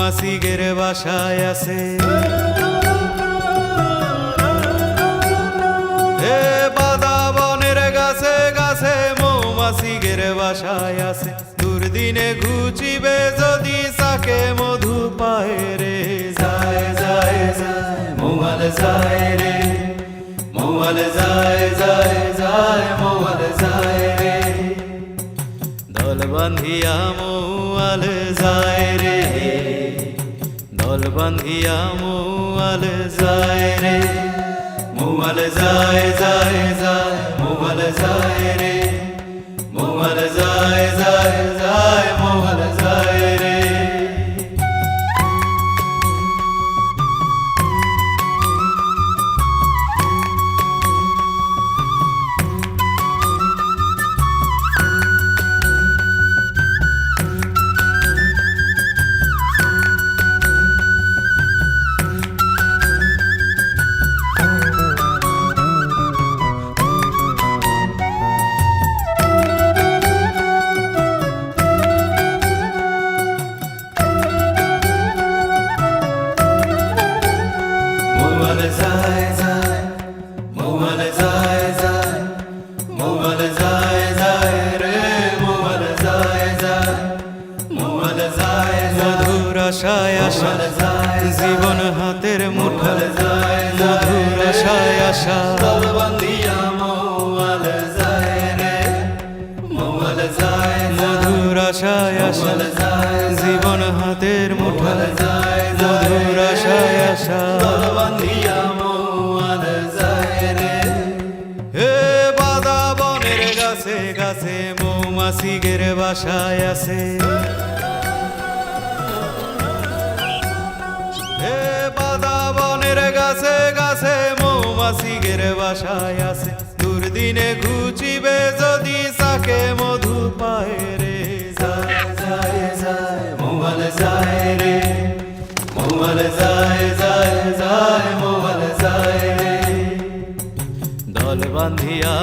মৌমাছিদের বাসায় আছে। হে বাদা বনের গাছে গাছে মৌমাছিদের বাসায় আছে। দুর্দিনে ঘুচিবে যদি চাকে মধু পায় রে। যায় যায় যায় মৌয়াল যায় রে, মৌয়াল যায় যায় যায় মৌয়াল যায় রে। দল বাঁধিয়া মৌয়াল যায় রে, দল বাঁধিয়া মৌয়াল যায় রে। মৌয়াল যায় যায় যায় মৌয়াল যায় রে, মৌয়াল যায় যায় যায় মৌয়াল যায় রে। মৌয়াল যায় যায় মৌয়াল যায় যায় মৌয়াল যায় যায় রে, মৌয়াল যায় যায় মৌয়াল যায়। মধুর আশায় আশা জীবন হাতের মুঠোয় যায়। মধুর আশায় আশা দল বাঁধিয়া মৌয়াল যায় রে, মৌয়াল যায়। মধুর আশায় আশা জীবন হাতের মুঠোয় যায়। মধুর আশায় আশা দল বাঁধিয়া মৌয়াল যায় রে। হে বাদা বনের গাছে গাছে মৌমাছিদের বাসায় আছে। হে বাদা বনের গাছে গাছে মৌমাছিদের বাসায় আছে। দুর্দিনে ঘুচিবে যদি চাকে মধু পায় রে। যায় যায় যায় মৌয়াল যায় রে, মৌয়াল যায় যায় যায় মৌয়াল যায় রে। দল বাঁধিয়া